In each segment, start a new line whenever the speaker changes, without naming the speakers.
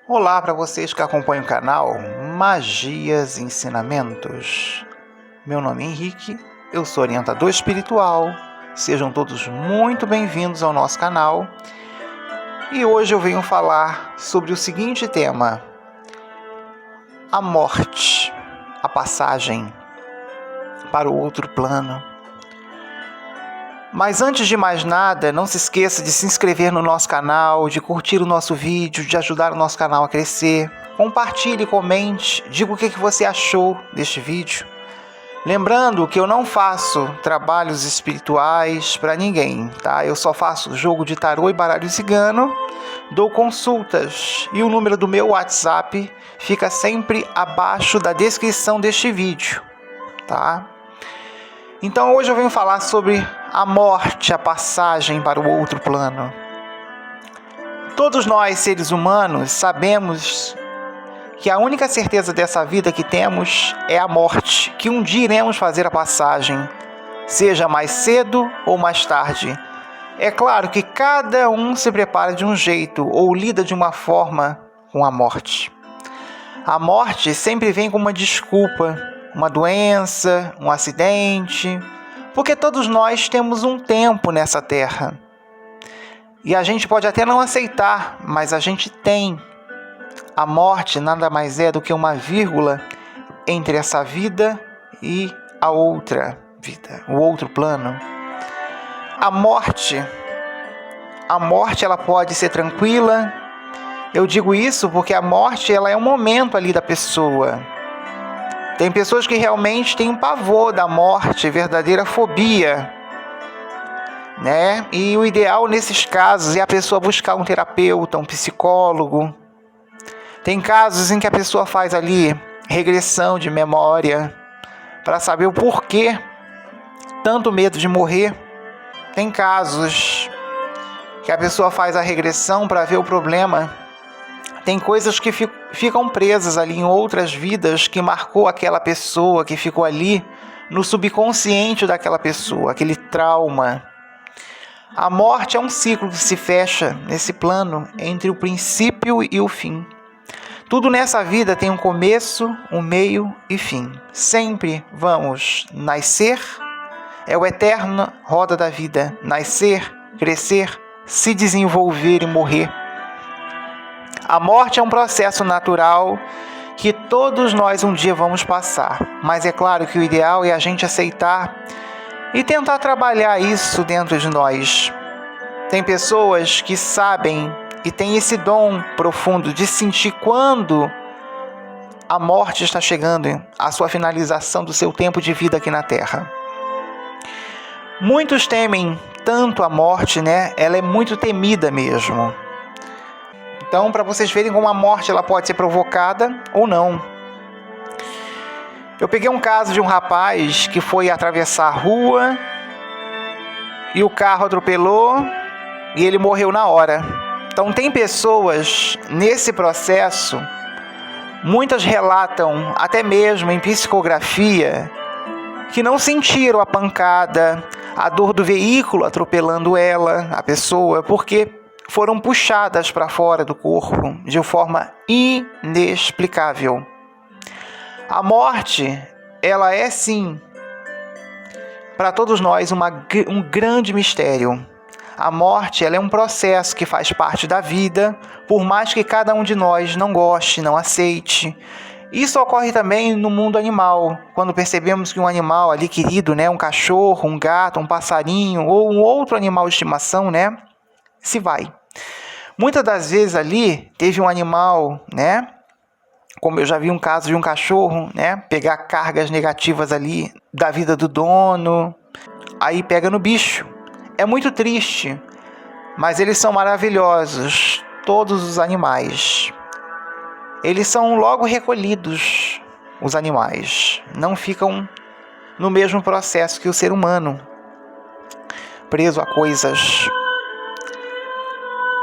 Olá para vocês que acompanham o canal Magias e Ensinamentos. Meu nome é Henrique, eu sou orientador espiritual. Sejam todos muito bem-vindos ao nosso canal. E hoje eu venho falar sobre o seguinte tema: a morte, a passagem para o outro plano. Mas antes de mais nada, não se esqueça de se inscrever no nosso canal, de curtir o nosso vídeo, de ajudar o nosso canal a crescer. Compartilhe, comente, diga o que você achou deste vídeo. Lembrando que eu não faço trabalhos espirituais para ninguém, tá? Eu só faço jogo de tarô e baralho cigano, dou consultas e o número do meu WhatsApp fica sempre abaixo da descrição deste vídeo, tá? Então hoje eu venho falar sobre a morte, a passagem para o outro plano. Todos nós, seres humanos, sabemos que a única certeza dessa vida que temos é a morte, que um dia iremos fazer a passagem, seja mais cedo ou mais tarde. É claro que cada um se prepara de um jeito ou lida de uma forma com a morte. A morte sempre vem com uma desculpa, uma doença, um acidente, porque todos nós temos um tempo nessa terra. E a gente pode até não aceitar, mas a gente tem. A morte nada mais é do que uma vírgula entre essa vida e a outra vida, o outro plano. A morte ela pode ser tranquila. Eu digo isso porque a morte ela é um momento ali da pessoa. Tem pessoas que realmente têm um pavor da morte, verdadeira fobia, né? E o ideal nesses casos é a pessoa buscar um terapeuta, um psicólogo. Tem casos em que a pessoa faz ali regressão de memória para saber o porquê tanto medo de morrer. Tem casos que a pessoa faz a regressão para ver o problema. Tem coisas que ficam presas ali em outras vidas que marcou aquela pessoa, que ficou ali no subconsciente daquela pessoa, aquele trauma. A morte é um ciclo que se fecha nesse plano entre o princípio e o fim. Tudo nessa vida tem um começo, um meio e fim. Sempre vamos nascer, é o eterno roda da vida. Nascer, crescer, se desenvolver e morrer. A morte é um processo natural que todos nós um dia vamos passar. Mas é claro que o ideal é a gente aceitar e tentar trabalhar isso dentro de nós. Tem pessoas que sabem e têm esse dom profundo de sentir quando a morte está chegando, a sua finalização do seu tempo de vida aqui na Terra. Muitos temem tanto a morte, né? Ela é muito temida mesmo. Então, para vocês verem como a morte ela pode ser provocada ou não. Eu peguei um caso de um rapaz que foi atravessar a rua e o carro atropelou e ele morreu na hora. Então, tem pessoas nesse processo, muitas relatam, até mesmo em psicografia, que não sentiram a pancada, a dor do veículo atropelando ela, a pessoa, porque foram puxadas para fora do corpo de forma inexplicável. A morte, ela é sim, para todos nós, um grande mistério. A morte, ela é um processo que faz parte da vida, por mais que cada um de nós não goste, não aceite. Isso ocorre também no mundo animal, quando percebemos que um animal ali querido, né, um cachorro, um gato, um passarinho ou um outro animal de estimação, né, se vai. Muitas das vezes ali teve um animal, né, como eu já vi um caso de um cachorro, né, pegar cargas negativas ali da vida do dono, aí pega no bicho. É muito triste, mas eles são maravilhosos, todos os animais. Eles são logo recolhidos, os animais. Não ficam no mesmo processo que o ser humano, preso a coisas.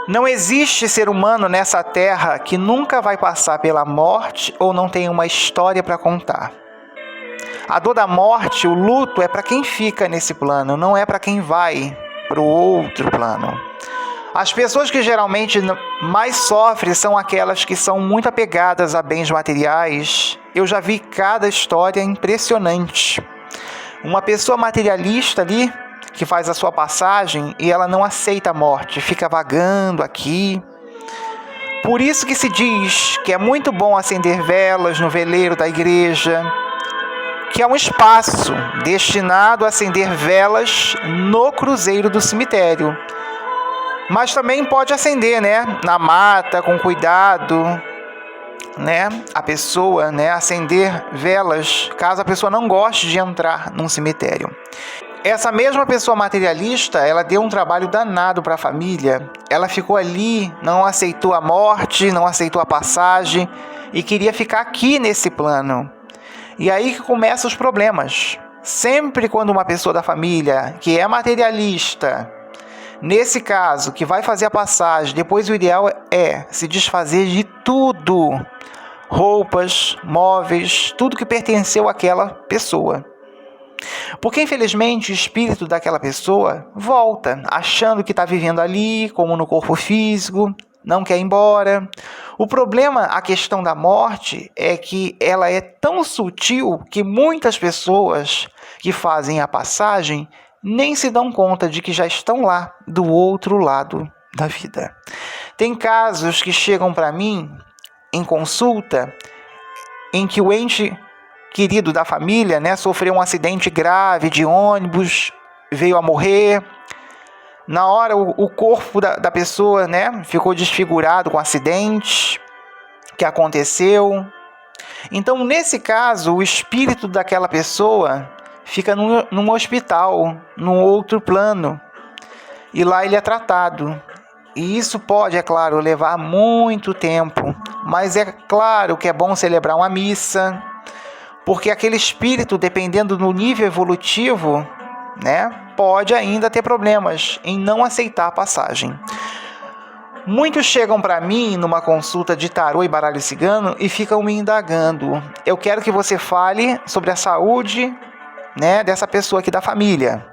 Não existe ser humano nessa terra que nunca vai passar pela morte ou não tem uma história para contar. A dor da morte, o luto, é para quem fica nesse plano, não é para quem vai para o outro plano. As pessoas que geralmente mais sofrem são aquelas que são muito apegadas a bens materiais. Eu já vi cada história impressionante. Uma pessoa materialista ali, que faz a sua passagem e ela não aceita a morte, fica vagando aqui. Por isso que se diz que é muito bom acender velas no veleiro da igreja, que é um espaço destinado a acender velas no cruzeiro do cemitério. Mas também pode acender, na mata, com cuidado, a pessoa, acender velas, caso a pessoa não goste de entrar num cemitério. Essa mesma pessoa materialista, ela deu um trabalho danado para a família. Ela ficou ali, não aceitou a morte, não aceitou a passagem e queria ficar aqui nesse plano. E aí que começam os problemas. Sempre quando uma pessoa da família que é materialista, nesse caso, que vai fazer a passagem, depois o ideal é se desfazer de tudo. Roupas, móveis, tudo que pertenceu àquela pessoa. Porque, infelizmente, o espírito daquela pessoa volta, achando que está vivendo ali, como no corpo físico, não quer ir embora. O problema, a questão da morte, é que ela é tão sutil que muitas pessoas que fazem a passagem nem se dão conta de que já estão lá, do outro lado da vida. Tem casos que chegam para mim, em consulta, em que o ente querido da família, sofreu um acidente grave de ônibus, veio a morrer. Na hora, o corpo da pessoa, ficou desfigurado com o acidente que aconteceu. Então, nesse caso, o espírito daquela pessoa fica num hospital, num outro plano. E lá ele é tratado. E isso pode, é claro, levar muito tempo. Mas é claro que é bom celebrar uma missa, porque aquele espírito, dependendo do nível evolutivo, pode ainda ter problemas em não aceitar a passagem. Muitos chegam para mim numa consulta de tarô e baralho cigano e ficam me indagando. Eu quero que você fale sobre a saúde, dessa pessoa aqui da família.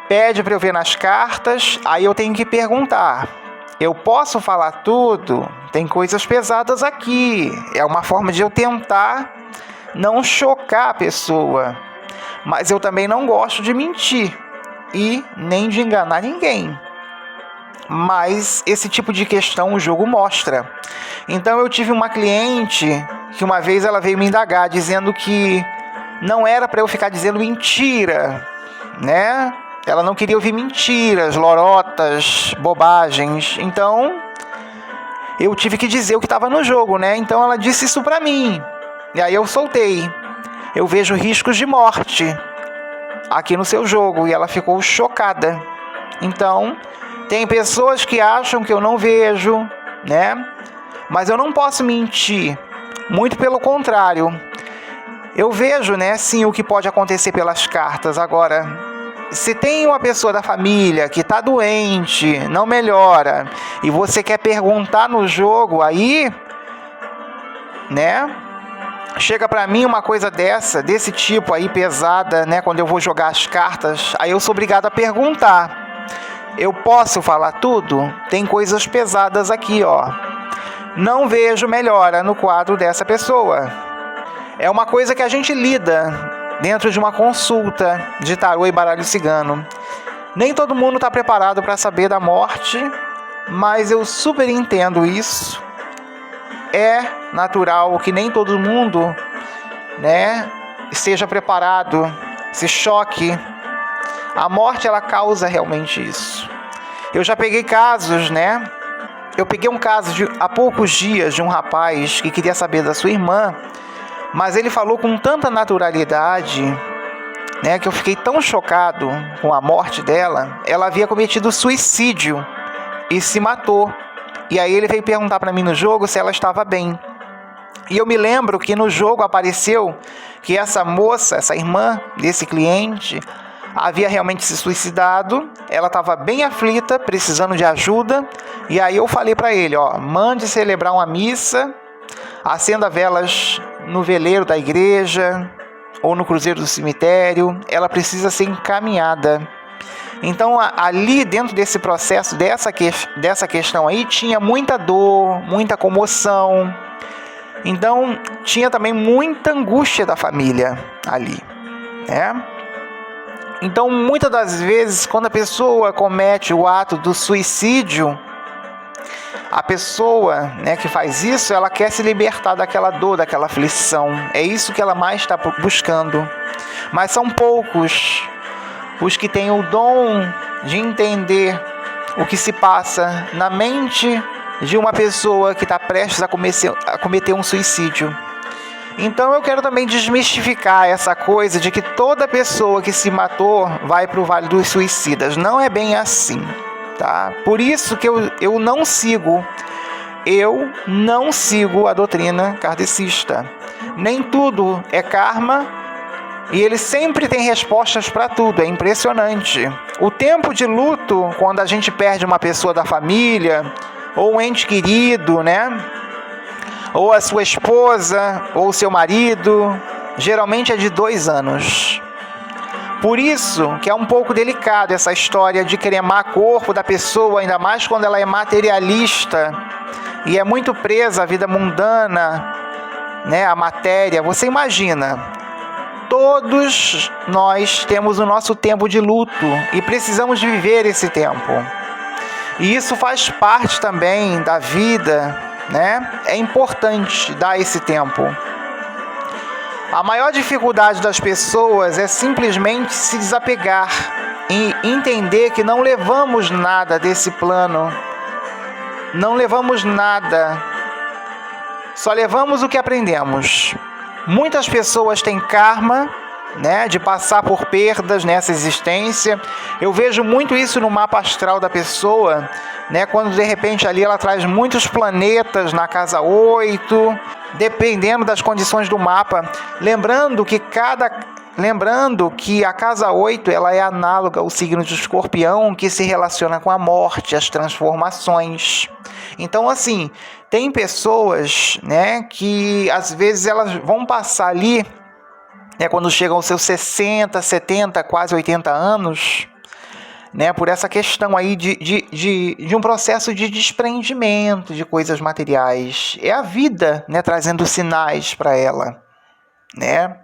Pede para eu ver nas cartas, aí eu tenho que perguntar. Eu posso falar tudo? Tem coisas pesadas aqui. É uma forma de eu tentar não chocar a pessoa, mas eu também não gosto de mentir e nem de enganar ninguém. Mas esse tipo de questão o jogo mostra. Então eu tive uma cliente que uma vez ela veio me indagar, dizendo que não era para eu ficar dizendo mentira, Ela não queria ouvir mentiras, lorotas, bobagens. Então eu tive que dizer o que estava no jogo, Então ela disse isso para mim. E aí eu soltei. Eu vejo riscos de morte aqui no seu jogo. E ela ficou chocada. Então, tem pessoas que acham que eu não vejo, Mas eu não posso mentir. Muito pelo contrário. Eu vejo, sim, o que pode acontecer pelas cartas. Agora, se tem uma pessoa da família que está doente, não melhora, e você quer perguntar no jogo, aí, chega pra mim uma coisa desse tipo aí, pesada, quando eu vou jogar as cartas, aí eu sou obrigado a perguntar. Eu posso falar tudo? Tem coisas pesadas aqui, ó. Não vejo melhora no quadro dessa pessoa. É uma coisa que a gente lida dentro de uma consulta de tarô e baralho cigano. Nem todo mundo está preparado para saber da morte, mas eu super entendo isso. É natural que nem todo mundo, esteja preparado, se choque. A morte, ela causa realmente isso. Eu já peguei casos, Eu peguei um caso há poucos dias de um rapaz que queria saber da sua irmã, mas ele falou com tanta naturalidade, que eu fiquei tão chocado com a morte dela. Ela havia cometido suicídio e se matou. E aí ele veio perguntar para mim no jogo se ela estava bem. E eu me lembro que no jogo apareceu que essa moça, essa irmã desse cliente, havia realmente se suicidado. Ela estava bem aflita, precisando de ajuda. E aí eu falei para ele, mande celebrar uma missa, acenda velas no veleiro da igreja ou no cruzeiro do cemitério. Ela precisa ser encaminhada. Então, ali dentro desse processo, dessa questão aí, tinha muita dor, muita comoção. Então, tinha também muita angústia da família ali, né? Então, muitas das vezes, quando a pessoa comete o ato do suicídio, a pessoa, né, que faz isso, ela quer se libertar daquela dor, daquela aflição. É isso que ela mais está buscando. Mas são poucos os que têm o dom de entender o que se passa na mente de uma pessoa que está prestes a cometer um suicídio. Então eu quero também desmistificar essa coisa de que toda pessoa que se matou vai para o Vale dos Suicidas. Não é bem assim, tá? Por isso que eu não sigo a doutrina kardecista. Nem tudo é karma e ele sempre tem respostas para tudo. É impressionante. O tempo de luto, quando a gente perde uma pessoa da família ou um ente querido, né? Ou a sua esposa, ou o seu marido, geralmente é de 2 anos. Por isso que é um pouco delicado essa história de cremar corpo da pessoa, ainda mais quando ela é materialista e é muito presa à vida mundana, né, à matéria. Você imagina, todos nós temos o nosso tempo de luto e precisamos de viver esse tempo. E isso faz parte também da vida, né? É importante dar esse tempo. A maior dificuldade das pessoas é simplesmente se desapegar e entender que não levamos nada desse plano. Não levamos nada. Só levamos o que aprendemos. Muitas pessoas têm karma, né, de passar por perdas nessa existência. Eu vejo muito isso no mapa astral da pessoa, né, quando de repente ali ela traz muitos planetas na casa 8, dependendo das condições do mapa. Lembrando que a casa 8 ela é análoga ao signo de Escorpião, que se relaciona com a morte, as transformações. Então, assim, tem pessoas, né, que às vezes elas vão passar ali, né, quando chegam aos seus 60, 70, quase 80 anos, né, por essa questão aí de um processo de desprendimento de coisas materiais. É a vida, né, trazendo sinais para ela, né?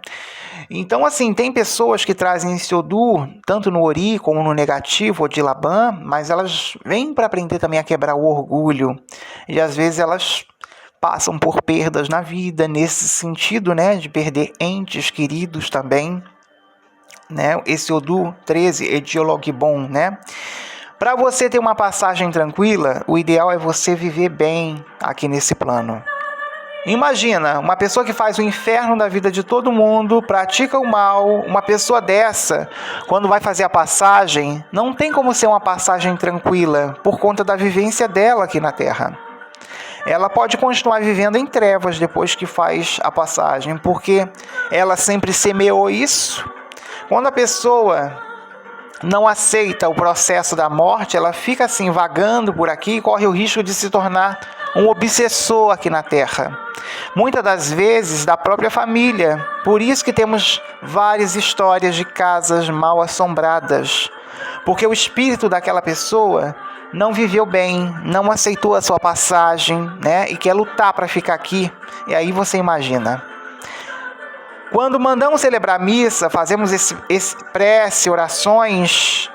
Então, assim, tem pessoas que trazem esse Odu, tanto no Ori como no negativo, Odilaban, mas elas vêm para aprender também a quebrar o orgulho. E às vezes elas passam por perdas na vida, nesse sentido, né, de perder entes queridos também, né, esse Odu 13, Ediologbon, né. Para você ter uma passagem tranquila, o ideal é você viver bem aqui nesse plano. Imagina, uma pessoa que faz o inferno da vida de todo mundo, pratica o mal, uma pessoa dessa, quando vai fazer a passagem, não tem como ser uma passagem tranquila, por conta da vivência dela aqui na Terra. Ela pode continuar vivendo em trevas depois que faz a passagem, porque ela sempre semeou isso. Quando a pessoa não aceita o processo da morte, ela fica assim vagando por aqui e corre o risco de se tornar um obsessor aqui na Terra. Muitas das vezes da própria família. Por isso que temos várias histórias de casas mal assombradas. Porque o espírito daquela pessoa não viveu bem, não aceitou a sua passagem, né? E quer lutar para ficar aqui. E aí você imagina. Quando mandamos celebrar missa, fazemos esse prece, orações,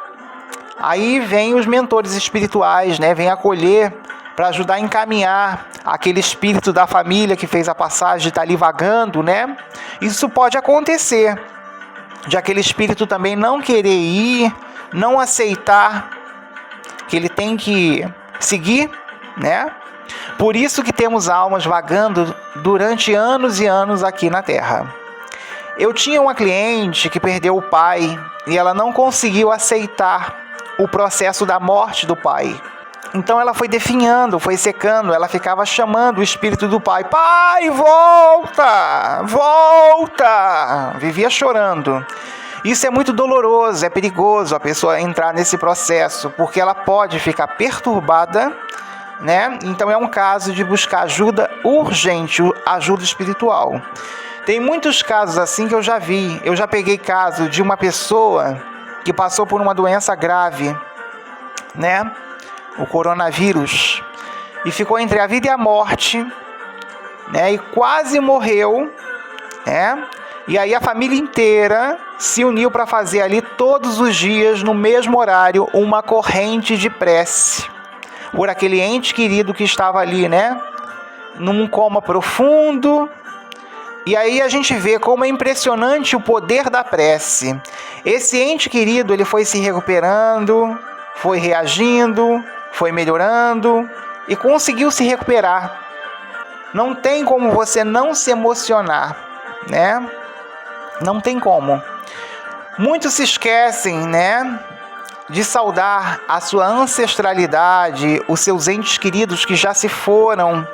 aí vem os mentores espirituais, né? Vem acolher para ajudar a encaminhar aquele espírito da família que fez a passagem, está ali vagando, né? Isso pode acontecer, de aquele espírito também não querer ir, não aceitar que ele tem que seguir, né? Por isso que temos almas vagando durante anos e anos aqui na Terra. Eu tinha uma cliente que perdeu o pai e ela não conseguiu aceitar o processo da morte do pai. Então ela foi definhando, foi secando, ela ficava chamando o espírito do pai. Pai, volta! Volta! Vivia chorando. Isso é muito doloroso, é perigoso a pessoa entrar nesse processo, porque ela pode ficar perturbada, né? Então é um caso de buscar ajuda urgente, ajuda espiritual. Tem muitos casos assim que eu já vi. Eu já peguei caso de uma pessoa que passou por uma doença grave, né? O coronavírus, e ficou entre a vida e a morte, né? E quase morreu, né? E aí a família inteira se uniu para fazer ali todos os dias, no mesmo horário, uma corrente de prece por aquele ente querido que estava ali, né? Num coma profundo. E aí a gente vê como é impressionante o poder da prece. Esse ente querido, ele foi se recuperando, foi reagindo, foi melhorando e conseguiu se recuperar. Não tem como você não se emocionar, né? Não tem como. Muitos se esquecem, né, de saudar a sua ancestralidade, os seus entes queridos que já se foram,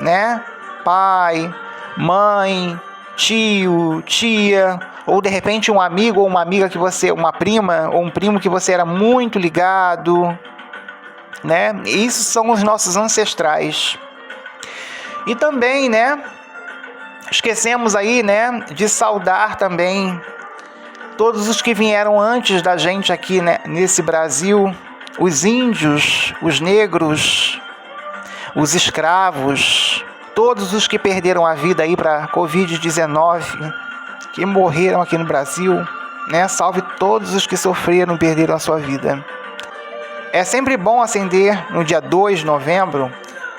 né? Pai, mãe, tio, tia, ou de repente um amigo ou uma amiga que você, uma prima ou um primo que você era muito ligado, né? Isso são os nossos ancestrais. E também, né, esquecemos aí, né, de saudar também todos os que vieram antes da gente aqui, né, nesse Brasil, os índios, os negros, os escravos, todos os que perderam a vida aí para a Covid-19, que morreram aqui no Brasil, né? Salve todos os que sofreram e perderam a sua vida. É sempre bom acender no dia 2 de novembro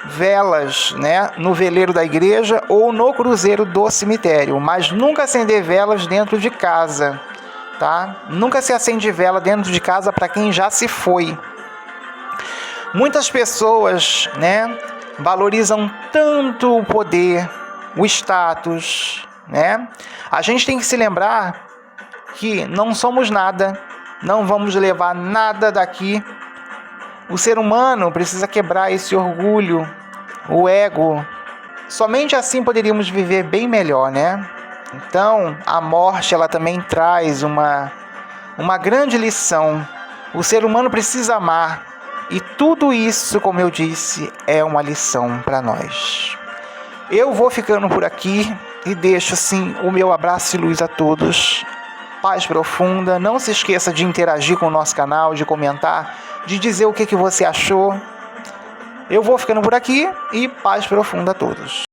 velas, né, no veleiro da igreja ou no cruzeiro do cemitério, mas nunca acender velas dentro de casa, tá? Nunca se acende vela dentro de casa para quem já se foi. Muitas pessoas, né, valorizam tanto o poder, o status, né? A gente tem que se lembrar que não somos nada, não vamos levar nada daqui. O ser humano precisa quebrar esse orgulho, o ego. Somente assim poderíamos viver bem melhor, né? Então, a morte, ela também traz uma grande lição. O ser humano precisa amar. E tudo isso, como eu disse, é uma lição para nós. Eu vou ficando por aqui e deixo, assim, o meu abraço e luz a todos. Paz profunda. Não se esqueça de interagir com o nosso canal, de comentar, de dizer o que você achou. Eu vou ficando por aqui e paz profunda a todos.